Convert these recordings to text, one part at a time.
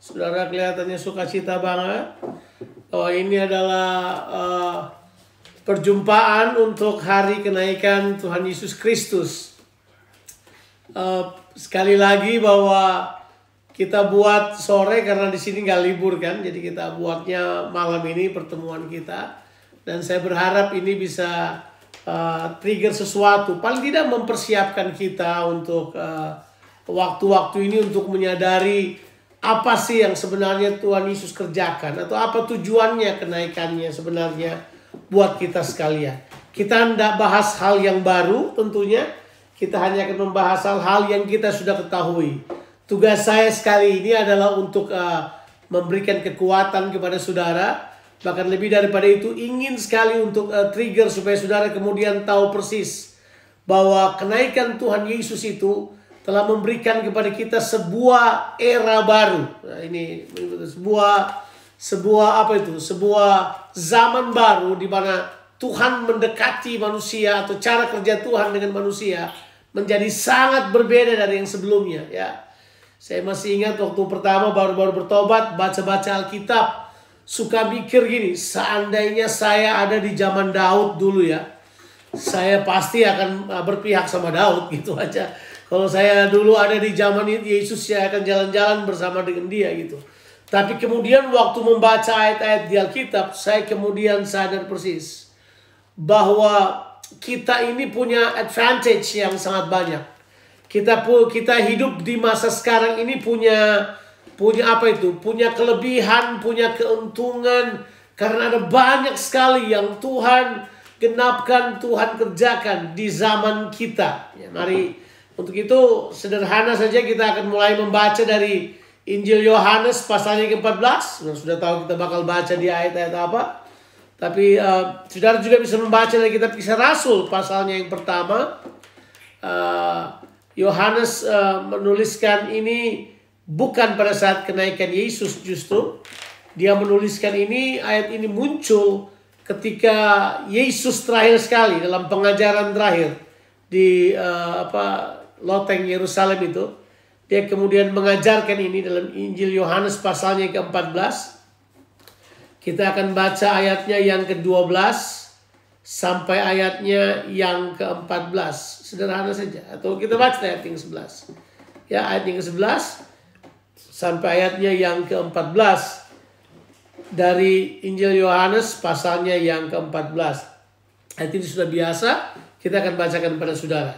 Saudara kelihatannya sukacita banget. Oh, ini adalah perjumpaan untuk hari kenaikan Tuhan Yesus Kristus. Sekali lagi bahwa kita buat sore karena di sini nggak libur kan, jadi kita buatnya malam ini pertemuan kita. Dan saya berharap ini bisa trigger sesuatu, paling tidak mempersiapkan kita untuk waktu-waktu ini untuk menyadari apa sih yang sebenarnya Tuhan Yesus kerjakan, atau apa tujuannya kenaikannya sebenarnya buat kita sekalian. Kita tidak bahas hal yang baru tentunya, kita hanya akan membahas hal-hal yang kita sudah ketahui. Tugas saya sekali ini adalah untuk memberikan kekuatan kepada saudara. Bahkan lebih daripada itu, ingin sekali untuk trigger supaya saudara kemudian tahu persis bahwa kenaikan Tuhan Yesus itu telah memberikan kepada kita sebuah era baru. Nah, ini sebuah apa itu? Sebuah zaman baru di mana Tuhan mendekati manusia, atau cara kerja Tuhan dengan manusia menjadi sangat berbeda dari yang sebelumnya, ya. Saya masih ingat waktu pertama baru-baru bertobat, baca-baca Alkitab, suka mikir gini, seandainya saya ada di zaman Daud dulu ya, saya pasti akan berpihak sama Daud gitu aja. Kalau saya dulu ada di zaman Yesus, saya akan jalan-jalan bersama dengan dia gitu. Tapi kemudian waktu membaca ayat-ayat di Alkitab, saya kemudian sadar persis bahwa kita ini punya advantage yang sangat banyak. Kita hidup di masa sekarang ini punya apa itu? Punya kelebihan, punya keuntungan, karena ada banyak sekali yang Tuhan genapkan, Tuhan kerjakan di zaman kita. Ya, mari untuk itu sederhana saja kita akan mulai membaca dari Injil Yohanes pasalnya ke-14. Sudah tahu kita bakal baca di ayat-ayat apa. Tapi saudara juga bisa membaca dari kitab Kisah Rasul pasalnya yang pertama. Yohanes menuliskan ini bukan pada saat kenaikan Yesus justru. Dia menuliskan ini, ayat ini muncul ketika Yesus terakhir sekali dalam pengajaran terakhir di loteng Yerusalem itu. Dia kemudian mengajarkan ini dalam Injil Yohanes pasalnya ke-14. Kita akan baca ayatnya yang ke-12 sampai ayatnya yang ke-14. Sederhana saja. Atau kita baca ayat yang ke-11. Ya, ayat yang ke-11 sampai ayatnya yang ke-14 dari Injil Yohanes pasalnya yang ke-14. Ayat ini sudah biasa, kita akan bacakan pada saudara.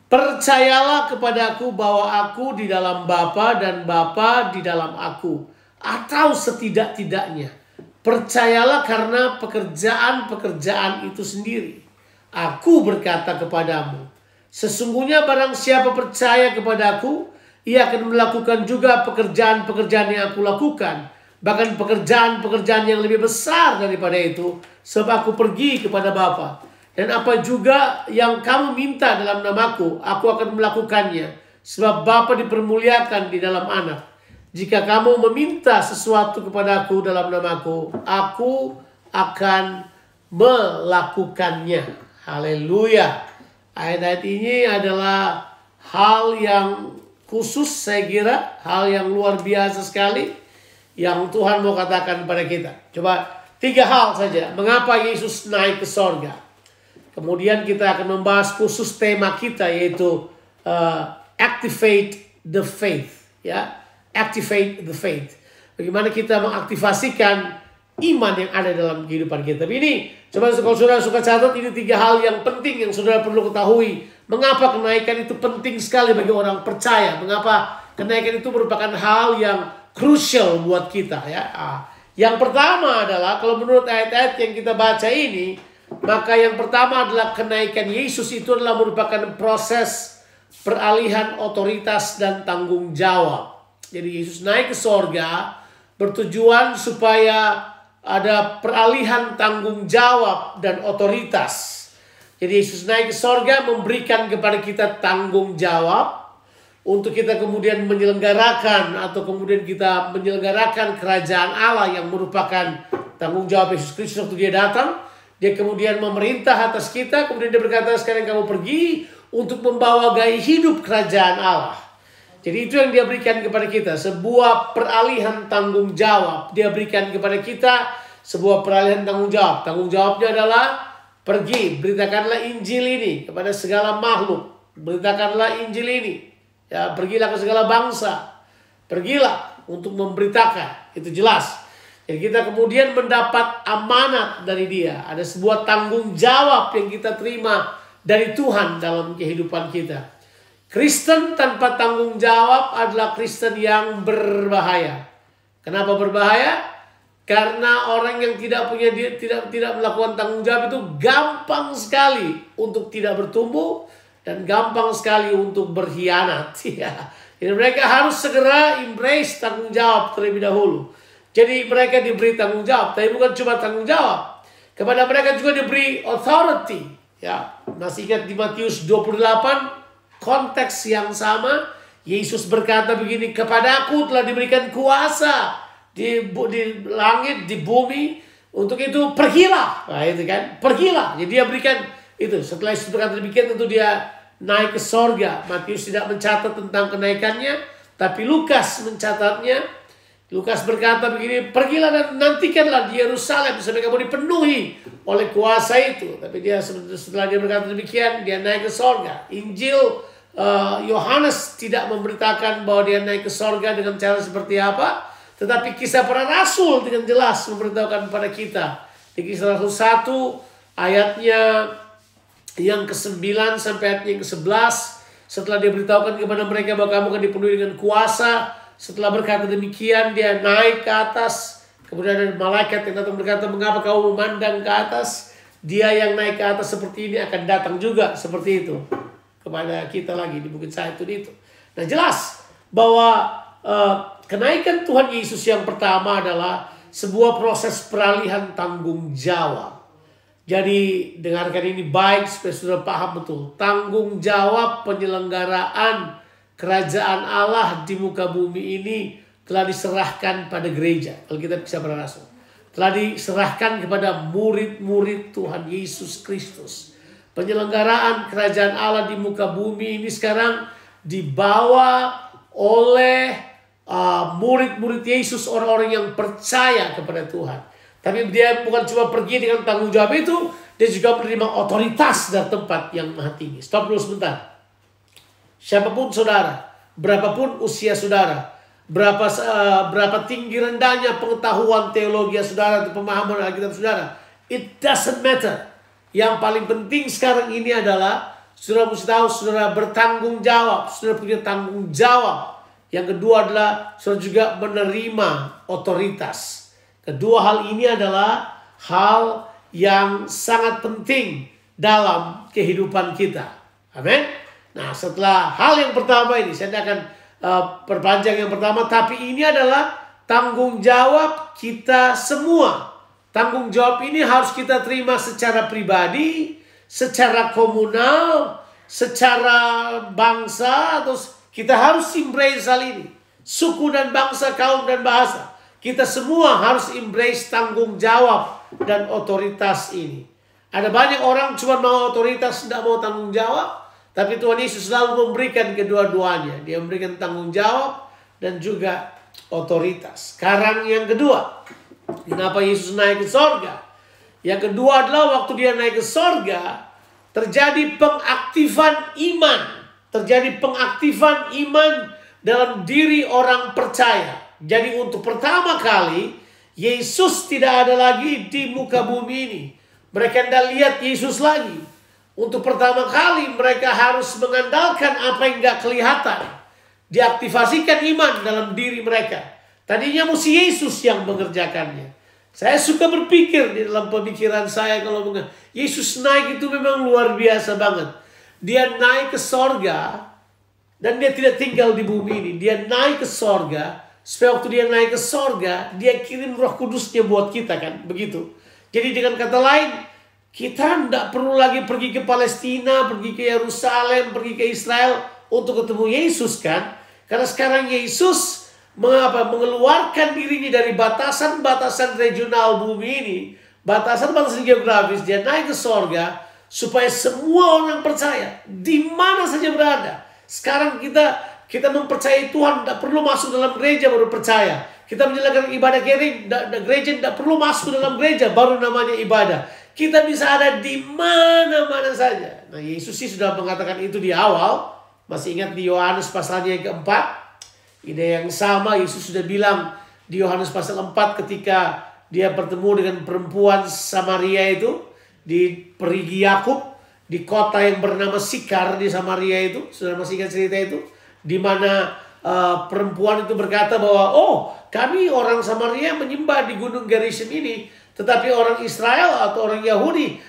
Percayalah kepadaku bahwa aku di dalam Bapa dan Bapa di dalam aku. Atau setidak-tidaknya, percayalah karena pekerjaan-pekerjaan itu sendiri. Aku berkata kepadamu, sesungguhnya barang siapa percaya kepadaku, ia akan melakukan juga pekerjaan-pekerjaan yang aku lakukan. Bahkan pekerjaan-pekerjaan yang lebih besar daripada itu, sebab aku pergi kepada Bapa. Dan apa juga yang kamu minta dalam namaku, aku akan melakukannya. Sebab Bapa dipermuliakan di dalam Anak. Jika kamu meminta sesuatu kepadaku dalam namaku, aku akan melakukannya. Haleluya. Ayat-ayat ini adalah hal yang khusus, saya kira. Hal yang luar biasa sekali yang Tuhan mau katakan pada kita. Coba 3 hal saja. Mengapa Yesus naik ke sorga? Kemudian kita akan membahas khusus tema kita, yaitu activate the faith. Ya, activate the faith. Bagaimana kita mengaktifasikan iman yang ada dalam kehidupan kita. Tapi ini, coba kalau saudara suka catat, ini 3 hal yang penting yang saudara perlu ketahui. Mengapa kenaikan itu penting sekali bagi orang percaya? Mengapa kenaikan itu merupakan hal yang crucial buat kita? Ya, yang pertama adalah, kalau menurut ayat-ayat yang kita baca ini, maka yang pertama adalah kenaikan Yesus itu adalah merupakan proses peralihan otoritas dan tanggung jawab. Jadi Yesus naik ke sorga bertujuan supaya ada peralihan tanggung jawab dan otoritas. Jadi Yesus naik ke sorga memberikan kepada kita tanggung jawab untuk kita kemudian menyelenggarakan, atau kemudian kita menyelenggarakan kerajaan Allah yang merupakan tanggung jawab Yesus Kristus waktu dia datang. Dia kemudian memerintah atas kita. Kemudian dia berkata, sekarang kamu pergi untuk membawa gaya hidup kerajaan Allah. Jadi itu yang dia berikan kepada kita. Sebuah peralihan tanggung jawab. Dia berikan kepada kita sebuah peralihan tanggung jawab. Tanggung jawabnya adalah pergi, beritakanlah Injil ini kepada segala makhluk. Beritakanlah Injil ini. Ya, pergilah ke segala bangsa. Pergilah untuk memberitakan. Itu jelas. Jadi kita kemudian mendapat amanat dari dia. Ada sebuah tanggung jawab yang kita terima dari Tuhan dalam kehidupan kita. Kristen tanpa tanggung jawab adalah Kristen yang berbahaya. Kenapa berbahaya? Karena orang yang tidak melakukan tanggung jawab itu gampang sekali untuk tidak bertumbuh dan gampang sekali untuk berkhianat. Jadi mereka harus segera embrace tanggung jawab terlebih dahulu. Jadi mereka diberi tanggung jawab, tapi bukan cuma tanggung jawab. Kepada mereka juga diberi authority. Ya, masih ingat di Matius 28, konteks yang sama. Yesus berkata begini, kepadaku telah diberikan kuasa di langit, di bumi. Untuk itu pergilah. Nah itu kan, pergilah. Jadi dia berikan itu. Setelah Yesus berkata demikian, tentu dia naik ke sorga. Matius tidak mencatat tentang kenaikannya, tapi Lukas mencatatnya. Lukas berkata begini, pergilah dan nantikanlah di Yerusalem sampai kamu dipenuhi oleh kuasa itu. Tapi dia setelah dia berkata demikian, dia naik ke sorga. Injil Yohanes tidak memberitakan bahwa dia naik ke sorga dengan cara seperti apa. Tetapi kisah para rasul dengan jelas memberitahukan kepada kita. Di kisah rasul 1 ayatnya yang ke-9 sampai ayat yang ke-11. Setelah dia beritahukan kepada mereka bahwa kamu akan dipenuhi dengan kuasa. Setelah berkata demikian, dia naik ke atas. Kemudian ada malaikat yang datang berkata, mengapa kau memandang ke atas? Dia yang naik ke atas seperti ini akan datang juga seperti itu kepada kita lagi di Bukit Zaitun itu. Nah jelas bahwa kenaikan Tuhan Yesus yang pertama adalah sebuah proses peralihan tanggung jawab. Jadi dengarkan ini baik supaya saudara paham betul. Tanggung jawab penyelenggaraan kerajaan Allah di muka bumi ini telah diserahkan pada gereja. Kalau kita bisa para rasul. Telah diserahkan kepada murid-murid Tuhan Yesus Kristus. Penyelenggaraan kerajaan Allah di muka bumi ini sekarang dibawa oleh murid-murid Yesus, orang-orang yang percaya kepada Tuhan. Tapi dia bukan cuma pergi dengan tanggung jawab itu, dia juga menerima otoritas dari tempat yang maha tinggi. Stop dulu sebentar. Siapapun saudara, berapapun usia saudara, berapa tinggi rendahnya pengetahuan teologi saudara atau pemahaman Alkitab saudara, it doesn't matter. Yang paling penting sekarang ini adalah saudara mesti tahu saudara bertanggung jawab, saudara punya tanggung jawab. Yang kedua adalah saudara juga menerima otoritas. Kedua hal ini adalah hal yang sangat penting dalam kehidupan kita. Amin. Nah setelah hal yang pertama ini, saya akan perpanjang yang pertama. Tapi ini adalah tanggung jawab kita semua. Tanggung jawab ini harus kita terima secara pribadi, secara komunal, secara bangsa. Atau kita harus embrace hal ini. Suku dan bangsa, kaum dan bahasa. Kita semua harus embrace tanggung jawab dan otoritas ini. Ada banyak orang cuma mau otoritas, tidak mau tanggung jawab. Tapi Tuhan Yesus selalu memberikan kedua-duanya. Dia memberikan tanggung jawab dan juga otoritas. Sekarang yang kedua. Kenapa Yesus naik ke sorga? Yang kedua adalah waktu dia naik ke sorga, terjadi pengaktifan iman. Terjadi pengaktifan iman dalam diri orang percaya. Jadi untuk pertama kali, Yesus tidak ada lagi di muka bumi ini. Mereka tidak lihat Yesus lagi. Untuk pertama kali mereka harus mengandalkan apa yang gak kelihatan. Diaktifasikan iman dalam diri mereka. Tadinya mesti Yesus yang mengerjakannya. Saya suka berpikir di dalam pemikiran saya kalau Yesus naik itu memang luar biasa banget. Dia naik ke sorga dan dia tidak tinggal di bumi ini. Dia naik ke sorga supaya waktu dia naik ke sorga dia kirim Roh Kudusnya buat kita kan. Begitu. Jadi dengan kata lain, kita tidak perlu lagi pergi ke Palestina, pergi ke Yerusalem, pergi ke Israel untuk ketemu Yesus kan. Karena sekarang Yesus mengeluarkan dirinya dari batasan-batasan regional bumi ini. Batasan-batasan geografis. Dia naik ke sorga supaya semua orang percaya. Di mana saja berada. Sekarang kita Kita mempercayai Tuhan, tidak perlu masuk dalam gereja baru percaya. Kita menjalankan ibadah gereja tidak perlu masuk dalam gereja baru namanya ibadah. Kita bisa ada di mana-mana saja. Nah, Yesus sih sudah mengatakan itu di awal. Masih ingat di Yohanes pasalnya yang keempat? Ide yang sama Yesus sudah bilang di Yohanes pasal 4 ketika dia bertemu dengan perempuan Samaria itu di perigi Yakub di kota yang bernama Sikar di Samaria itu. Sudah masih ingat cerita itu? Di mana perempuan itu berkata bahwa kami orang Samaria menyembah di Gunung Gerizim ini, tetapi orang Israel atau orang Yahudi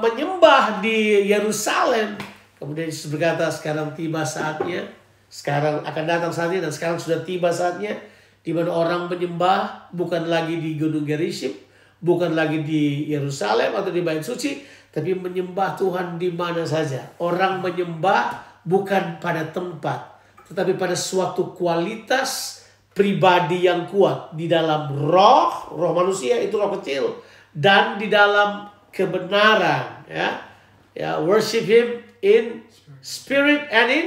menyembah di Yerusalem. Kemudian Yesus berkata, sekarang tiba saatnya, sekarang akan datang saatnya, dan sekarang sudah tiba saatnya di mana orang menyembah bukan lagi di Gunung Gerizim, bukan lagi di Yerusalem atau di Bait Suci, tapi menyembah Tuhan di mana saja. Orang menyembah bukan pada tempat, tetapi pada suatu kualitas pribadi yang kuat di dalam roh manusia itu roh kecil, dan di dalam kebenaran, worship Him in spirit and in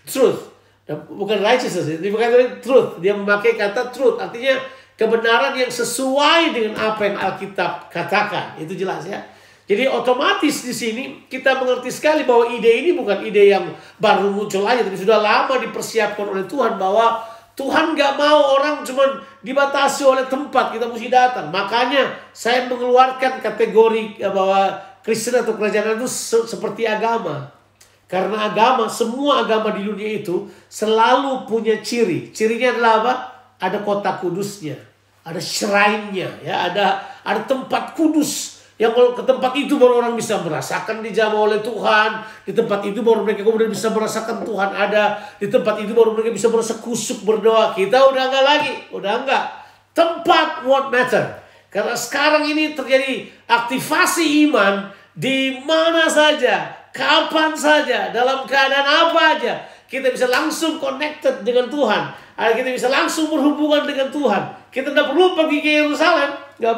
truth. Bukan righteousness, ini bukan truth. Dia memakai kata truth, artinya kebenaran yang sesuai dengan apa yang Alkitab katakan. Itu jelas ya. Jadi otomatis di sini kita mengerti sekali bahwa ide ini bukan ide yang baru muncul aja, tapi sudah lama dipersiapkan oleh Tuhan, bahwa Tuhan gak mau orang cuma dibatasi oleh tempat, kita mesti datang. Makanya saya mengeluarkan kategori bahwa Kristen atau kerajaan itu seperti agama. Karena agama, semua agama di dunia itu selalu punya ciri. Cirinya adalah apa? Ada kota kudusnya, ada shrine-nya, ya, ada tempat kudus. Yang kalau ke tempat itu baru orang bisa merasakan dijamah oleh Tuhan. Di tempat itu baru mereka kemudian bisa merasakan Tuhan ada. Di tempat itu baru mereka bisa merasa kusuk berdoa. Kita udah enggak lagi. Udah enggak. Tempat what matter. Karena sekarang ini terjadi aktivasi iman di mana saja, kapan saja, dalam keadaan apa aja. Kita bisa langsung connected dengan Tuhan. Kita bisa langsung berhubungan dengan Tuhan. Kita tidak perlu pergi ke Yerusalem. Tidak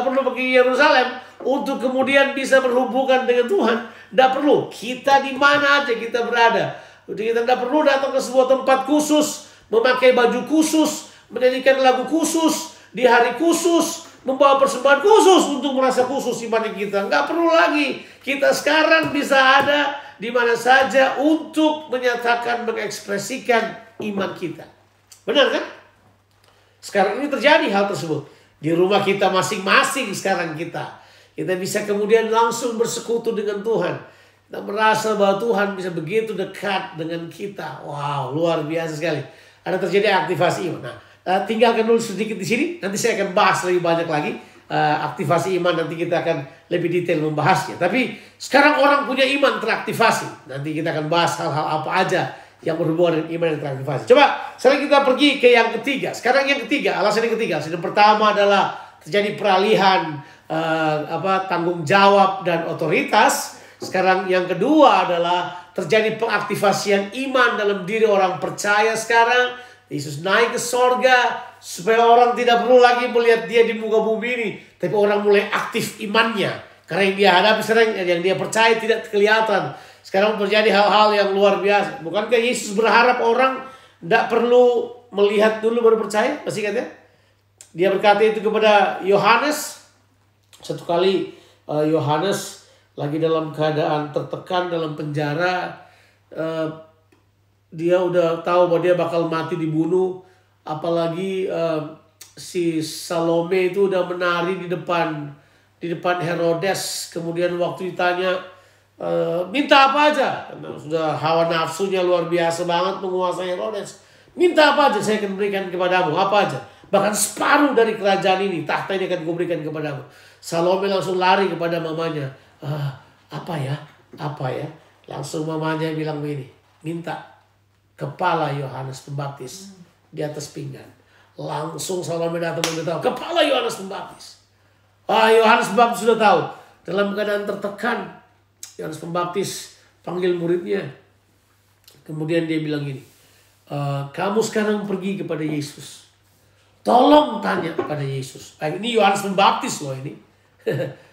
perlu pergi ke Yerusalem untuk kemudian bisa berhubungan dengan Tuhan. Tidak perlu. Kita di mana aja kita berada. Kita tidak perlu datang ke sebuah tempat khusus, memakai baju khusus, menyanyikan lagu khusus, di hari khusus, membawa persembahan khusus untuk merasa khusus iman kita. Nggak perlu lagi. Kita sekarang bisa ada di mana saja untuk menyatakan, mengekspresikan iman kita. Benar kan? Sekarang ini terjadi hal tersebut. Di rumah kita masing-masing sekarang kita bisa kemudian langsung bersekutu dengan Tuhan. Kita merasa bahwa Tuhan bisa begitu dekat dengan kita. Wow, luar biasa sekali. Ada terjadi aktivasi iman. Nah, tinggalkan dulu sedikit di sini. Nanti saya akan bahas lebih banyak lagi. Aktivasi iman nanti kita akan lebih detail membahasnya. Tapi sekarang orang punya iman teraktivasi. Nanti kita akan bahas hal-hal apa aja yang berhubungan dengan iman yang teraktivasi. Coba sekarang kita pergi ke yang ketiga. Sekarang yang ketiga, alasan yang ketiga. Yang pertama adalah terjadi peralihan tanggung jawab dan otoritas. Sekarang yang kedua adalah terjadi pengaktivasian iman dalam diri orang percaya sekarang. Yesus naik ke sorga supaya orang tidak perlu lagi melihat dia di muka bumi ini, tapi orang mulai aktif imannya. Karena yang dia hadapi sekarang, yang dia percaya tidak kelihatan. Sekarang terjadi hal-hal yang luar biasa. Bukankah Yesus berharap orang tidak perlu melihat dulu baru percaya? Masih ingat ya? Dia berkata itu kepada Yohanes. Satu kali Yohanes lagi dalam keadaan tertekan dalam penjara. Dia udah tahu bahwa dia bakal mati dibunuh. Apalagi si Salome itu udah menari di depan Herodes. Kemudian waktu ditanya, minta apa aja? Karena sudah hawa nafsunya luar biasa banget menguasai Herodes. Minta apa aja saya akan berikan kepadamu. Apa aja? Bahkan separuh dari kerajaan ini, tahta ini akan kuberikan kepadamu. Salome langsung lari kepada mamanya. Apa ya? Langsung mamanya bilang begini, minta kepala Yohanes Pembaptis di atas pinggan. Langsung Salome datang memberitahu, kepala Yohanes Pembaptis. Yohanes Pembaptis sudah tahu. Dalam keadaan tertekan, Yohanes Pembaptis panggil muridnya. Kemudian dia bilang gini, kamu sekarang pergi kepada Yesus. Tolong tanya kepada Yesus. Ini Yohanes Pembaptis loh ini.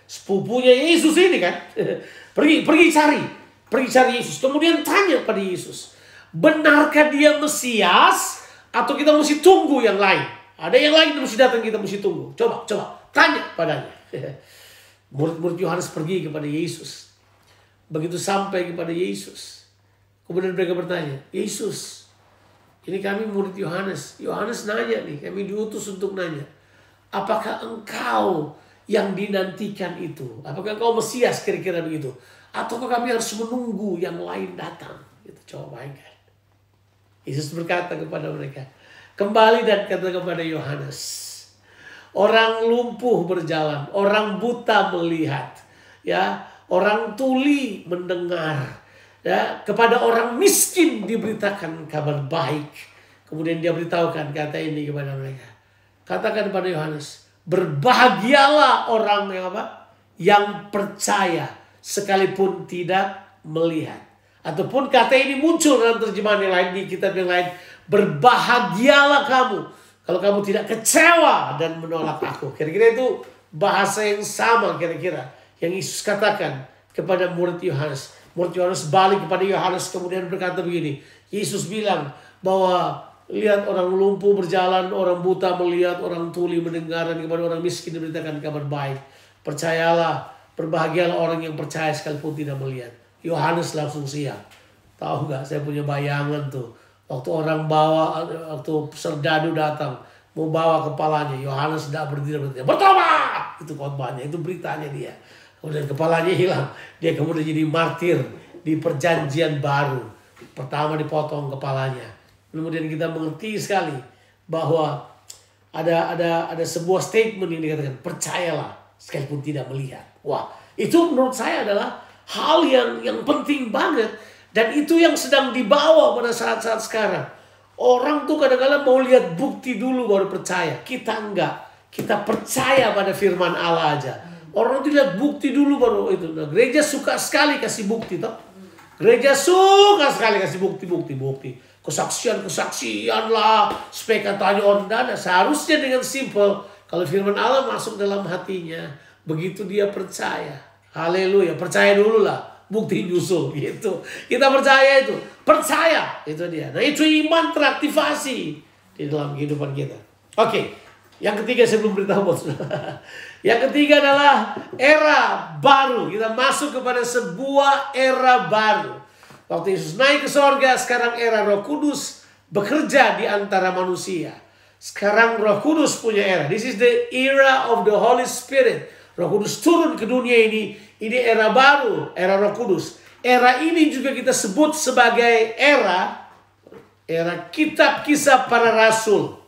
Sepupunya Yesus ini kan. Pergi cari Yesus. Kemudian tanya pada Yesus. Benarkah dia Mesias? Atau kita mesti tunggu yang lain? Ada yang lain yang mesti datang, kita mesti tunggu. Coba tanya padanya. Murid-murid Yohanes pergi kepada Yesus. Begitu sampai kepada Yesus, kemudian mereka bertanya, Yesus, ini kami murid Yohanes. Yohanes nanya nih, kami diutus untuk nanya, apakah engkau yang dinantikan itu? Apakah engkau Mesias, kira-kira begitu? Ataukah kami harus menunggu yang lain datang? Itu coba bayangkan. Yesus berkata kepada mereka, kembali dan kata kepada Yohanes, orang lumpuh berjalan, orang buta melihat, ya, orang tuli mendengar, ya, kepada orang miskin diberitakan kabar baik. Kemudian dia beritahukan kata ini kepada mereka. Katakan kepada Yohanes, berbahagialah orang yang apa? Yang percaya sekalipun tidak melihat. Ataupun kata ini muncul dalam terjemahan yang lain, di kitab yang lain, berbahagialah kamu kalau kamu tidak kecewa dan menolak aku. Kira-kira itu bahasa yang sama kira-kira yang Yesus katakan kepada murid Yohanes. Murid Yohanes balik kepada Yohanes kemudian berkata begini. Yesus bilang bahwa lihat orang lumpuh berjalan, orang buta melihat, orang tuli mendengar, dan kepada orang miskin diberitakan kabar baik. Percayalah, berbahagialah orang yang percaya sekalipun tidak melihat. Yohanes langsung siap. Tahu nggak, saya punya bayangan tuh. Waktu orang bawa, waktu serdadu datang, mau bawa kepalanya, Yohanes tidak berdiri. Bertobat! Itu khotbahnya, itu beritanya dia. Kemudian kepalanya hilang. Dia kemudian jadi martir di perjanjian baru. Pertama dipotong kepalanya. Kemudian kita mengerti sekali bahwa ada sebuah statement yang dikatakan, percayalah sekalipun tidak melihat. Wah, itu menurut saya adalah hal yang penting banget. Dan itu yang sedang dibawa pada saat-saat sekarang. Orang tuh kadang-kadang mau lihat bukti dulu baru percaya. Kita enggak. Kita percaya pada firman Allah aja. Orang tuh lihat bukti dulu baru itu. Nah, gereja suka sekali kasih bukti toh. Gereja suka sekali kasih bukti. Kesaksian lah. Supaya katanya orang dana. Seharusnya dengan simple. Kalau firman Allah masuk dalam hatinya. Begitu dia percaya. Haleluya. Percaya dulu lah. Bukti nyusul gitu. Kita percaya itu. Percaya. Itu dia. Nah itu iman teraktivasi di dalam kehidupan kita. Oke. Yang ketiga saya belum beritahu bos. Yang ketiga adalah era baru. Kita masuk kepada sebuah era baru. Waktu Yesus naik ke sorga, sekarang era Roh Kudus bekerja di antara manusia. Sekarang Roh Kudus punya era. This is the era of the Holy Spirit. Roh Kudus turun ke dunia ini. Ini era baru, era Roh Kudus. Era ini juga kita sebut sebagai era kitab kisah para rasul.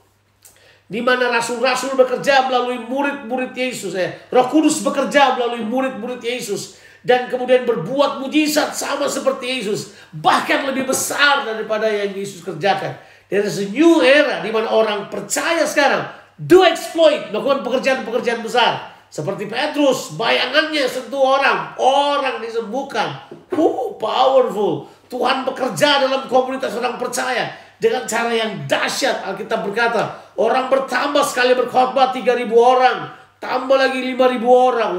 Di mana rasul-rasul bekerja melalui murid-murid Yesus. Roh Kudus bekerja melalui murid-murid Yesus. Dan kemudian berbuat mujizat sama seperti Yesus. Bahkan lebih besar daripada yang Yesus kerjakan. There is a new era di mana orang percaya sekarang. Do exploit, melakukan pekerjaan-pekerjaan besar. Seperti Petrus, bayangannya sentuh orang disembuhkan. Powerful. Tuhan bekerja dalam komunitas orang percaya dengan cara yang dahsyat. Alkitab berkata, orang bertambah sekali berkhotbah 3.000 orang, tambah lagi 5.000 orang.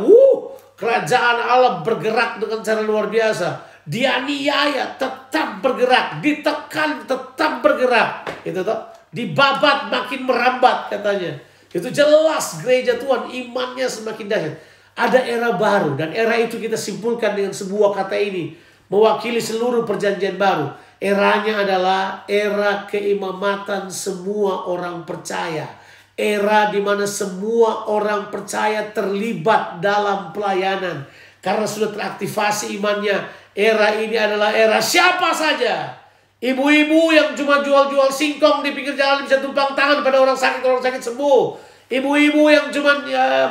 Kerajaan Allah bergerak dengan cara luar biasa. Dianiaya tetap bergerak, ditekan tetap bergerak. Itu toh, dibabat makin merambat katanya. Itu jelas gereja Tuhan imannya semakin dahsyat. Ada era baru dan era itu kita simpulkan dengan sebuah kata ini. Mewakili seluruh perjanjian baru. Eranya adalah era keimamatan semua orang percaya. Era di mana semua orang percaya terlibat dalam pelayanan. Karena sudah teraktivasi imannya. Era ini adalah era siapa saja. Ibu-ibu yang cuma jual-jual singkong di pinggir jalan bisa tumpang tangan pada orang sakit sembuh. Ibu-ibu yang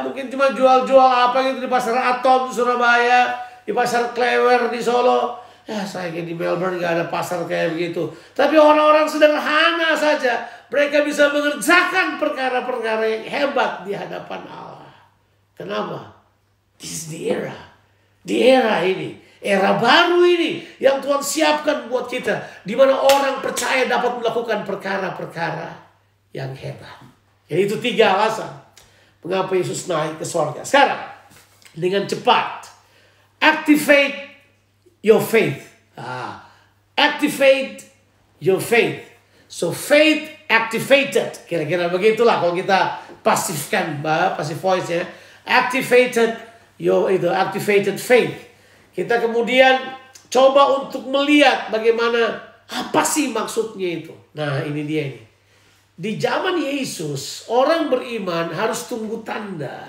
mungkin cuma jual-jual apa gitu di pasar Atom di Surabaya, di pasar Klewer di Solo. Ya saya di Melbourne gak ada pasar kayak begitu. Tapi orang-orang sederhana saja, mereka bisa mengerjakan perkara-perkara yang hebat di hadapan Allah. Kenapa? This is the era. Di era ini. Era baru ini yang Tuhan siapkan buat kita. Di mana orang percaya dapat melakukan perkara-perkara yang hebat. Jadi itu 3 alasan mengapa Yesus naik ke sorga. Sekarang dengan cepat activate your faith. Activate your faith. So faith activated. Kira-kira begitulah kalau kita pasifkan, passive voice ya. Activated activated faith. Kita kemudian coba untuk melihat bagaimana apa sih maksudnya itu. Nah, ini dia ini. Di zaman Yesus, orang beriman harus tunggu tanda.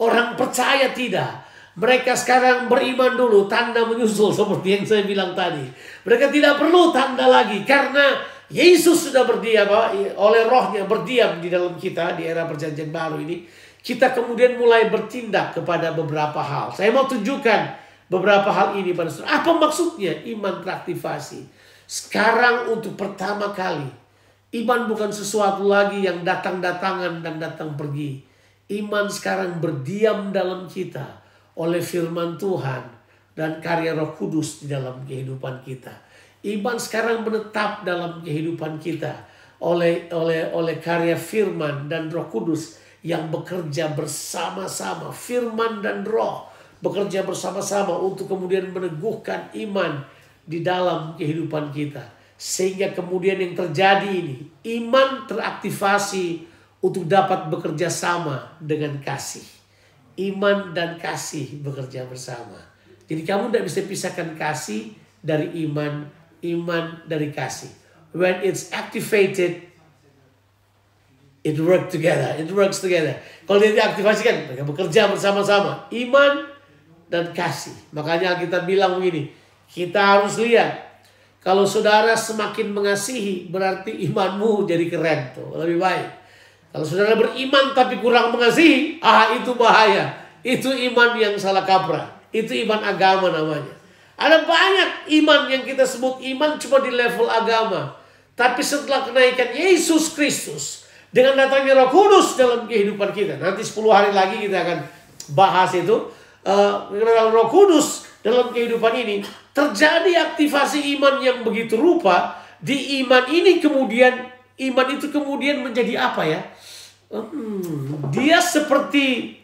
Orang percaya tidak. Mereka sekarang beriman dulu, tanda menyusul seperti yang saya bilang tadi. Mereka tidak perlu tanda lagi karena Yesus sudah berdiam, oleh rohnya berdiam di dalam kita di era perjanjian baru ini. Kita kemudian mulai bertindak kepada beberapa hal. Saya mau tunjukkan beberapa hal ini pada saudara. Apa maksudnya iman teraktivasi? Sekarang untuk pertama kali, iman bukan sesuatu lagi yang datang-datangan dan datang pergi. Iman sekarang berdiam dalam kita oleh firman Tuhan dan karya Roh Kudus di dalam kehidupan kita. Iman sekarang menetap dalam kehidupan kita oleh karya firman dan Roh Kudus yang bekerja bersama-sama. Firman dan Roh bekerja bersama-sama untuk kemudian meneguhkan iman di dalam kehidupan kita. Sehingga kemudian yang terjadi ini, iman teraktivasi untuk dapat bekerja sama dengan kasih. Iman dan kasih bekerja bersama. Jadi kamu tidak bisa pisahkan kasih dari iman, iman dari kasih. When it's activated, it works together. It works together. Kalau dia diaktifasikan, mereka bekerja bersama-sama. Iman dan kasih. Makanya kita bilang begini, kita harus lihat. Kalau saudara semakin mengasihi, berarti imanmu jadi keren tuh, lebih baik. Kalau saudara beriman tapi kurang mengasihi, itu bahaya. Itu iman yang salah kaprah. Itu iman agama namanya. Ada banyak iman yang kita sebut iman cuma di level agama. Tapi setelah kenaikan Yesus Kristus, dengan datangnya Roh Kudus dalam kehidupan kita. Nanti 10 hari lagi kita akan bahas itu. Dengan Roh Kudus dalam kehidupan ini, terjadi aktivasi iman yang begitu rupa. Di iman ini kemudian, iman itu kemudian menjadi apa ya? Dia seperti,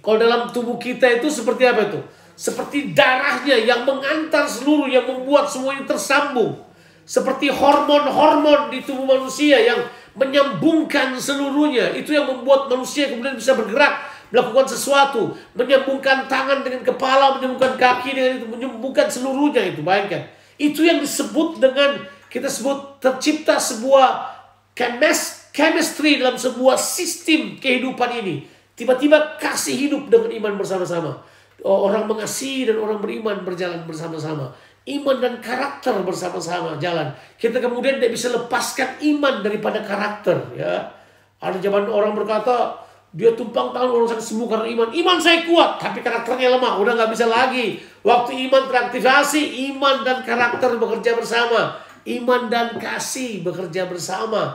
kalau dalam tubuh kita itu seperti apa itu? Seperti darahnya yang mengantar seluruh, yang membuat semuanya tersambung. Seperti hormon-hormon di tubuh manusia yang menyambungkan seluruhnya. Itu yang membuat manusia kemudian bisa bergerak, melakukan sesuatu. Menyambungkan tangan dengan kepala, menyambungkan kaki dengan itu, menyambungkan seluruhnya itu. Bayangkan. Itu yang disebut dengan, kita sebut tercipta sebuah chemistry dalam sebuah sistem kehidupan ini. Tiba-tiba kasih hidup dengan iman bersama-sama. Orang mengasihi dan orang beriman berjalan bersama-sama. Iman dan karakter bersama-sama jalan. Kita kemudian tidak bisa lepaskan iman daripada karakter. Ya, ada zaman orang berkata, dia tumpang tangan orang sakit sembuh karena iman. Iman saya kuat, tapi karakternya lemah. Udah nggak bisa lagi. Waktu iman teraktivasi, iman dan karakter bekerja bersama. Iman dan kasih bekerja bersama.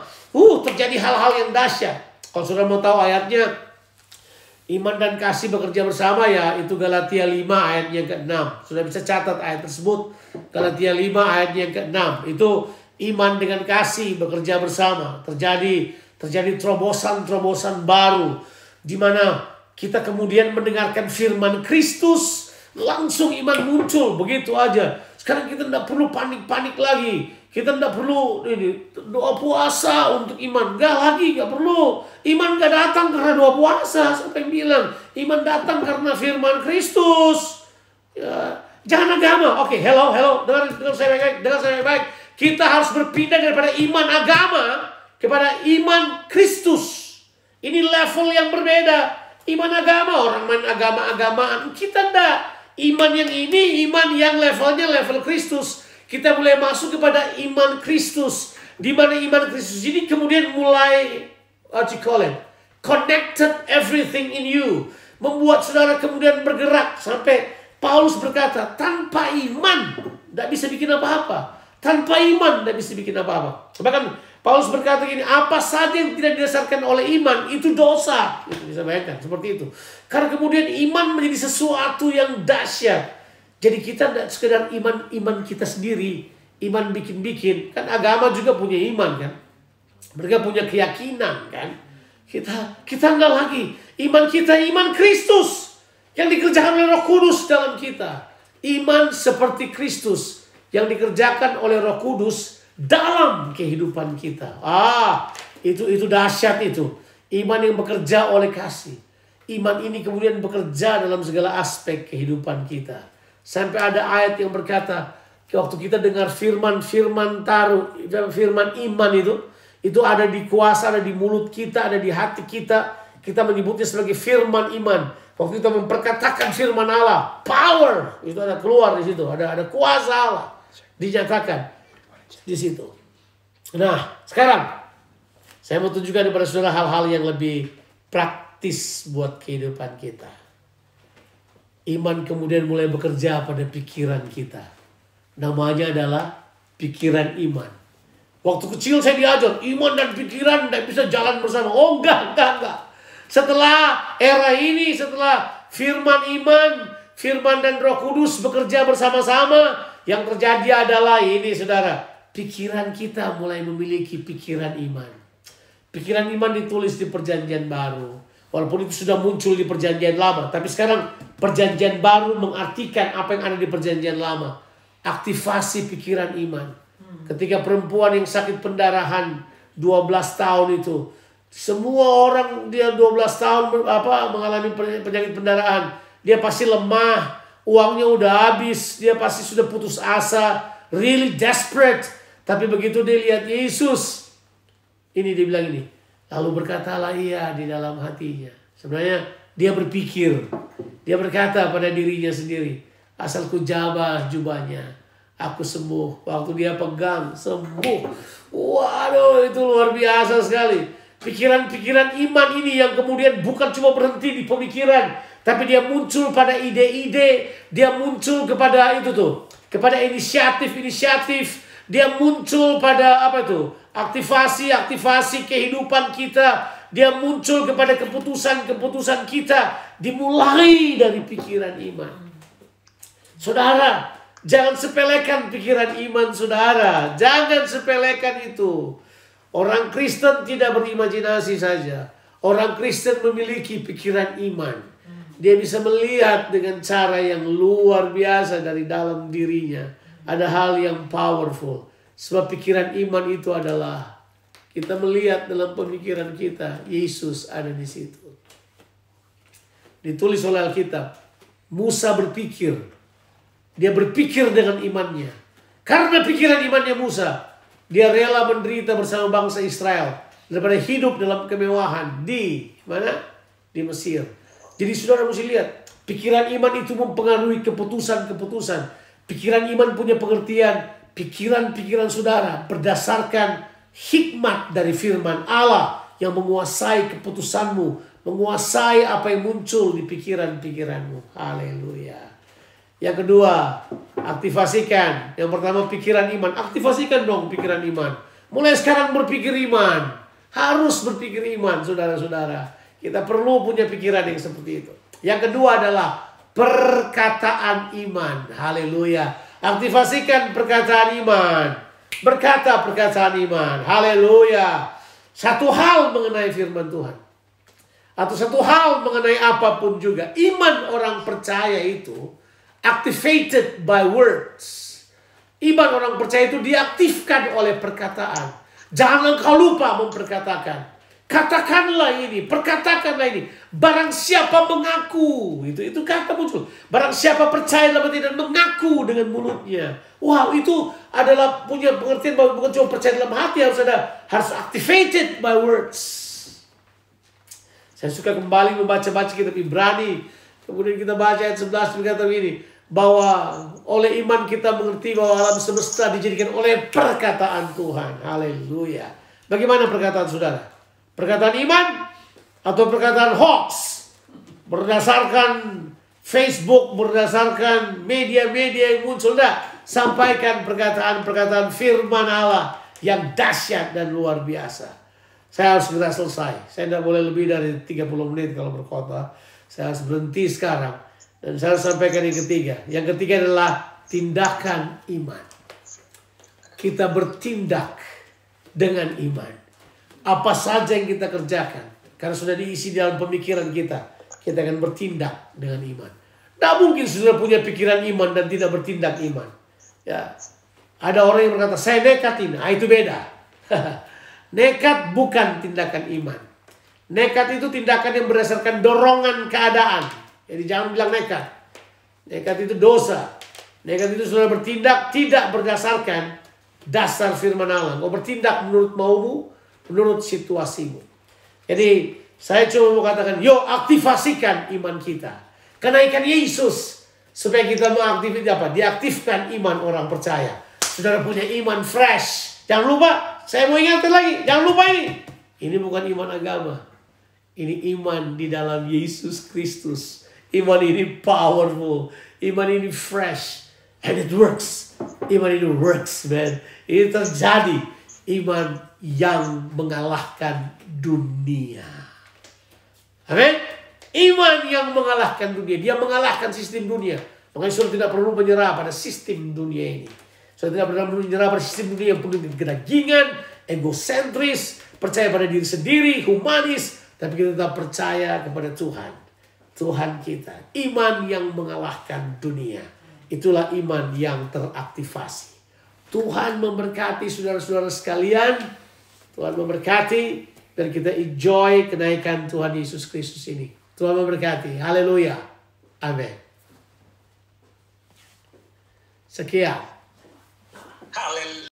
Terjadi hal-hal yang dahsyat. Kalau saudara mau tahu ayatnya, iman dan kasih bekerja bersama ya, itu Galatia 5 ayat yang ke-6. Sudah bisa catat ayat tersebut. Galatia 5 ayat yang ke-6. Itu iman dengan kasih bekerja bersama. Terjadi terobosan-terobosan baru. Di mana kita kemudian mendengarkan firman Kristus, langsung iman muncul. Begitu aja. Sekarang kita tidak perlu panik-panik lagi. Kita tidak perlu doa puasa untuk iman. Gak perlu. Iman gak datang karena doa puasa. Siapa yang bilang? Iman datang karena firman Kristus. Ya, jangan agama. Oke, hello. Dengar saya baik. Kita harus berpindah daripada iman agama kepada iman Kristus. Ini level yang berbeda. Iman agama, orang main agama-agamaan. Kita enggak. Iman yang ini, iman yang levelnya level Kristus. Kita mulai masuk kepada iman Kristus. Di mana iman Kristus ini kemudian mulai, connected everything in you. Membuat saudara kemudian bergerak. Sampai Paulus berkata, tanpa iman tidak bisa bikin apa-apa. Tanpa iman tidak bisa bikin apa-apa. Bahkan Paulus berkata gini, apa saja yang tidak didasarkan oleh iman, itu dosa. Itu bisa bayangkan, seperti itu. Karena kemudian iman menjadi sesuatu yang dahsyat. Jadi kita tidak sekedar iman kita sendiri, iman bikin-bikin. Kan agama juga punya iman kan. Mereka punya keyakinan kan. Kita enggak lagi. Iman kita iman Kristus yang dikerjakan oleh Roh Kudus dalam kita. Iman seperti Kristus yang dikerjakan oleh Roh Kudus dalam kehidupan kita. Itu dahsyat itu. Iman yang bekerja oleh kasih. Iman ini kemudian bekerja dalam segala aspek kehidupan kita. Sampai ada ayat yang berkata, waktu kita dengar firman iman itu ada di kuasa, ada di mulut kita, ada di hati kita. Kita menyebutnya sebagai firman iman. Waktu kita memperkatakan firman Allah, power itu ada keluar di situ, ada kuasa Allah dinyatakan di situ. Nah, sekarang saya mau tunjukkan kepada saudara hal-hal yang lebih praktis buat kehidupan kita. Iman kemudian mulai bekerja pada pikiran kita. Namanya adalah pikiran iman. Waktu kecil saya diajar, iman dan pikiran tidak bisa jalan bersama. Oh enggak. Setelah era ini, setelah firman iman, firman dan Roh Kudus bekerja bersama-sama, yang terjadi adalah ini saudara, pikiran kita mulai memiliki pikiran iman. Pikiran iman ditulis di Perjanjian Baru. Walaupun itu sudah muncul di Perjanjian Lama, tapi sekarang Perjanjian Baru mengartikan apa yang ada di Perjanjian Lama. Aktivasi pikiran iman. Ketika perempuan yang sakit pendarahan 12 tahun itu, semua orang dia 12 tahun mengalami penyakit pendarahan, dia pasti lemah, uangnya udah habis, dia pasti sudah putus asa, really desperate. Tapi begitu dia lihat Yesus, ini dia bilang ini, lalu berkatalah ia di dalam hatinya. Sebenarnya dia berpikir, dia berkata pada dirinya sendiri, asal ku jabah jubahnya, aku sembuh. Waktu dia pegang, sembuh. Waduh, itu luar biasa sekali. Pikiran-pikiran iman ini yang kemudian bukan cuma berhenti di pemikiran, tapi dia muncul pada ide-ide, dia muncul kepada kepada inisiatif-inisiatif, dia muncul pada aktivasi-aktivasi kehidupan kita, dia muncul kepada keputusan-keputusan kita, dimulai dari pikiran iman. Saudara, jangan sepelekan pikiran iman saudara, jangan sepelekan itu. Orang Kristen tidak berimajinasi saja. Orang Kristen memiliki pikiran iman. Dia bisa melihat dengan cara yang luar biasa dari dalam dirinya. Ada hal yang powerful. Sebab pikiran iman itu adalah kita melihat dalam pemikiran kita, Yesus ada di situ. Ditulis oleh Alkitab, Musa berpikir. Dia berpikir dengan imannya. Karena pikiran imannya Musa, dia rela menderita bersama bangsa Israel daripada hidup dalam kemewahan di mana? Di Mesir. Jadi saudara mesti lihat, pikiran iman itu mempengaruhi keputusan-keputusan. Pikiran iman punya pengertian, pikiran-pikiran saudara berdasarkan hikmat dari firman Allah yang menguasai keputusanmu, menguasai apa yang muncul di pikiran-pikiranmu. Haleluya. Yang kedua, aktivasikan. Yang pertama pikiran iman. Aktivasikan dong pikiran iman. Mulai sekarang berpikir iman. Harus berpikir iman saudara-saudara. Kita perlu punya pikiran yang seperti itu. Yang kedua adalah perkataan iman. Haleluya. Aktivasikan perkataan iman. Berkata perkataan iman. Haleluya. Satu hal mengenai firman Tuhan. Atau satu hal mengenai apapun juga. Iman orang percaya itu activated by words. Iman orang percaya itu diaktifkan oleh perkataan. Jangan engkau lupa memperkatakan. Katakanlah ini, perkatakanlah ini. Barang siapa mengaku, itu kata muncul. Barang siapa percaya dalam hati dan mengaku dengan mulutnya. Wow, itu adalah punya pengertian bahwa bukan cuma percaya dalam hati, harus activated by words. Saya suka kembali membaca-baca kitab Ibrani. Kemudian kita baca ayat 11 berkata begini, bahwa oleh iman kita mengerti bahwa alam semesta dijadikan oleh perkataan Tuhan. Haleluya. Bagaimana perkataan saudara? Perkataan iman atau perkataan hoax? Berdasarkan Facebook, berdasarkan media-media yang muncul. Sampaikan perkataan-perkataan firman Allah yang dahsyat dan luar biasa. Saya harus segera selesai. Saya tidak boleh lebih dari 30 menit kalau berkhotbah. Saya harus berhenti sekarang. Dan saya sampaikan yang ketiga. Yang ketiga adalah tindakan iman. Kita bertindak dengan iman. Apa saja yang kita kerjakan, karena sudah diisi dalam pemikiran kita akan bertindak dengan iman. Tidak mungkin sudah punya pikiran iman dan tidak bertindak iman. Ya, Ada orang yang berkata, saya nekatin. Nah, itu beda. Nekat bukan tindakan iman. Nekat itu tindakan yang berdasarkan dorongan keadaan. Jadi jangan bilang nekat. Nekat itu dosa. Nekat itu sudah bertindak tidak berdasarkan dasar firman Allah. Kau bertindak menurut maumu, menurut situasimu. Jadi saya cuma mau katakan, yuk aktifasikan iman kita. Kenaikan Yesus. Supaya kita mengaktifkan apa? Diaktifkan iman orang percaya. Saudara punya iman fresh. Jangan lupa, saya mau ingatkan lagi. Jangan lupa ini. Ini bukan iman agama. Ini iman di dalam Yesus Kristus. Iman ini powerful. Iman ini fresh. And it works. Iman ini works, man. Ini terjadi. Iman yang mengalahkan dunia. Amin. Iman yang mengalahkan dunia. Dia mengalahkan sistem dunia. Makanya saudara tidak perlu menyerah pada sistem dunia ini. Saudara tidak perlu menyerah pada sistem dunia yang penuh dengan kedagingan, egosentris, percaya pada diri sendiri, humanis. Tapi kita tetap percaya kepada Tuhan. Tuhan kita. Iman yang mengalahkan dunia. Itulah iman yang teraktivasi. Tuhan memberkati saudara-saudara sekalian. Tuhan memberkati. Dan kita enjoy kenaikan Tuhan Yesus Kristus ini. Tuhan memberkati. Haleluya. Amin. Sekian. Haleluya.